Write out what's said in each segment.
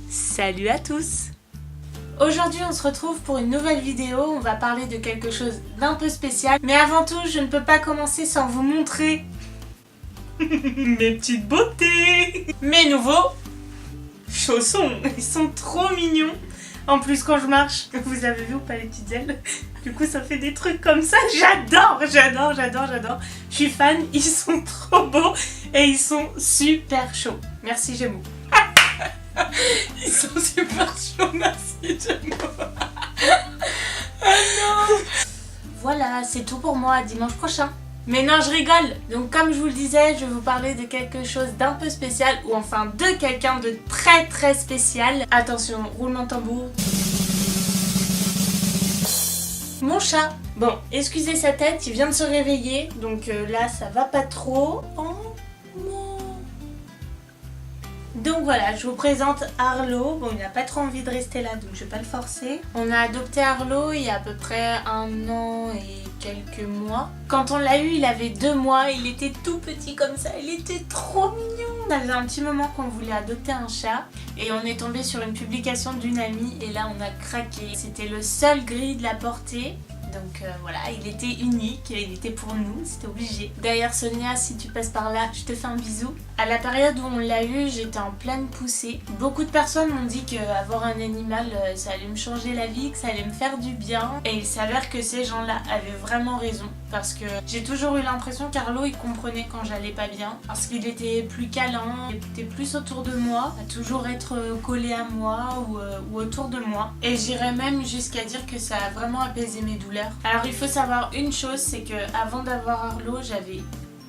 Salut à tous! Aujourd'hui on se retrouve pour une nouvelle vidéo, on va parler de quelque chose d'un peu spécial. Mais avant tout, je ne peux pas commencer sans vous montrer mes petites beautés, mes nouveaux chaussons. Ils sont trop mignons. En plus quand je marche, vous avez vu ou pas les petites ailes? Du coup ça fait des trucs comme ça, j'adore. Je suis fan, ils sont trop beaux et ils sont super chauds. Merci Gémeaux. Ils sont super chauds, merci Gémeaux. Oh non. Voilà, c'est tout pour moi, à dimanche prochain. Mais non, je rigole. Donc comme je vous le disais, je vais vous parler de quelque chose d'un peu spécial, ou enfin de quelqu'un de très spécial. Attention, roulement de tambour. Mon chat. Bon, excusez sa tête, il vient de se réveiller, donc là ça va pas trop. Oh non. Donc voilà, je vous présente Arlo. Bon, il n'a pas trop envie de rester là, donc je vais pas le forcer. On a adopté Arlo il y a à peu près 1 an et quelques mois. Quand on l'a eu, il avait 2 mois, il était tout petit comme ça, il était trop mignon. On avait un petit moment qu'on voulait adopter un chat et on est tombé sur une publication d'une amie et là on a craqué. C'était le seul gris de la portée. Donc voilà, il était unique, il était pour nous, c'était obligé. D'ailleurs Sonia, si tu passes par là, je te fais un bisou. À la période où on l'a eu, j'étais en pleine poussée. Beaucoup de personnes m'ont dit qu'avoir un animal, ça allait me changer la vie, que ça allait me faire du bien. Et il s'avère que ces gens-là avaient vraiment raison. Parce que j'ai toujours eu l'impression qu'Arlo, il comprenait quand j'allais pas bien. Parce qu'il était plus câlin, il était plus autour de moi, à toujours être collé à moi ou autour de moi. Et j'irais même jusqu'à dire que ça a vraiment apaisé mes douleurs. Alors il faut savoir une chose, c'est que avant d'avoir Arlo, j'avais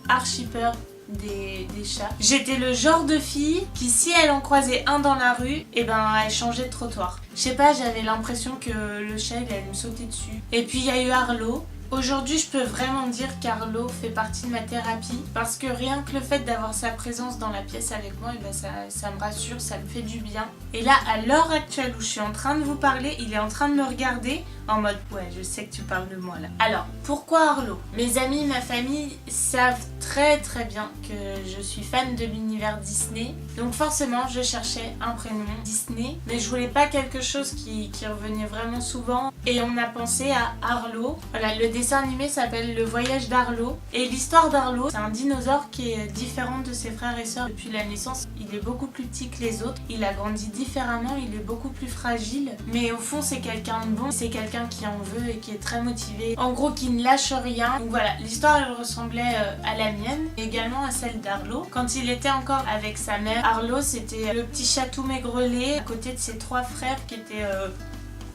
archi peur des chats. J'étais le genre de fille qui, si elle en croisait un dans la rue, et ben elle changeait de trottoir. Je sais pas, j'avais l'impression que le chat il allait me sauter dessus. Et puis il y a eu Arlo. Aujourd'hui, je peux vraiment dire qu'Arlo fait partie de ma thérapie parce que rien que le fait d'avoir sa présence dans la pièce avec moi, et ben ça me rassure, ça me fait du bien. Et là, à l'heure actuelle où je suis en train de vous parler, il est en train de me regarder en mode « Ouais, je sais que tu parles de moi là ». Alors, pourquoi Arlo? Mes amis, ma famille savent très bien que je suis fan de l'univers Disney. Donc forcément, je cherchais un prénom Disney, mais je voulais pas quelque chose qui revenait vraiment souvent. Et on a pensé à Arlo. Voilà, le dessin animé s'appelle Le Voyage d'Arlo. Et l'histoire d'Arlo, c'est un dinosaure qui est différent de ses frères et sœurs depuis la naissance. Il est beaucoup plus petit que les autres. Il a grandi différemment, il est beaucoup plus fragile. Mais au fond, c'est quelqu'un de bon. C'est quelqu'un qui en veut et qui est très motivé. En gros, qui ne lâche rien. Donc voilà, l'histoire, elle ressemblait à la mienne. Et également à celle d'Arlo. Quand il était encore avec sa mère, Arlo, c'était le petit chatou maigrelet à côté de ses 3 frères qui étaient...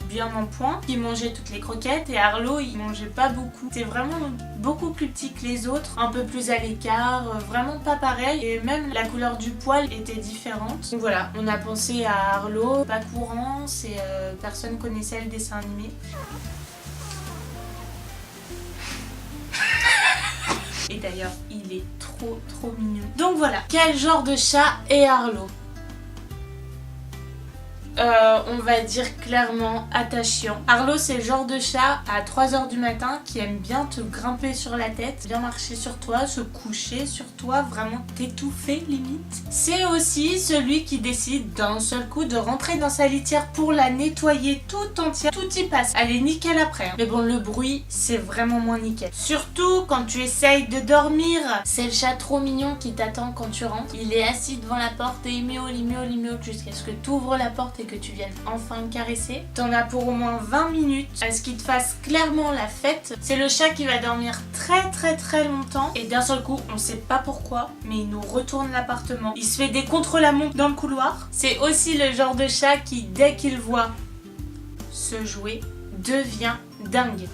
bien en point, qui mangeait toutes les croquettes, et Arlo il mangeait pas beaucoup. C'était vraiment beaucoup plus petit que les autres, un peu plus à l'écart, vraiment pas pareil, et même la couleur du poil était différente. Donc voilà, on a pensé à Arlo, pas courant, c'est personne connaissait le dessin animé. Et d'ailleurs, il est trop mignon. Donc voilà, quel genre de chat est Arlo? On va dire clairement attachant. Arlo, c'est le genre de chat à 3h du matin qui aime bien te grimper sur la tête, bien marcher sur toi, se coucher sur toi, vraiment t'étouffer limite. C'est aussi celui qui décide d'un seul coup de rentrer dans sa litière pour la nettoyer tout entière. Tout y passe. Elle est nickel après. Mais bon, le bruit, c'est vraiment moins nickel. Surtout quand tu essayes de dormir. C'est le chat trop mignon qui t'attend quand tu rentres. Il est assis devant la porte et il miaule jusqu'à ce que tu ouvres la porte et que tu viennes enfin le caresser. T'en as pour au moins 20 minutes à ce qu'il te fasse clairement la fête. C'est le chat qui va dormir très longtemps et d'un seul coup, on sait pas pourquoi, mais il nous retourne l'appartement. Il se fait des contre-la-montre dans le couloir. C'est aussi le genre de chat qui, dès qu'il voit se jouer, devient dingue.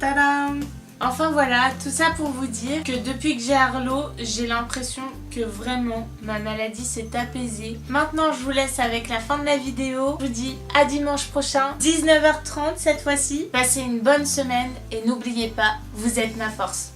Tadam! Enfin voilà, tout ça pour vous dire que depuis que j'ai Arlo, j'ai l'impression que vraiment ma maladie s'est apaisée. Maintenant je vous laisse avec la fin de la vidéo. Je vous dis à dimanche prochain, 19h30 cette fois-ci. Passez une bonne semaine et n'oubliez pas, vous êtes ma force.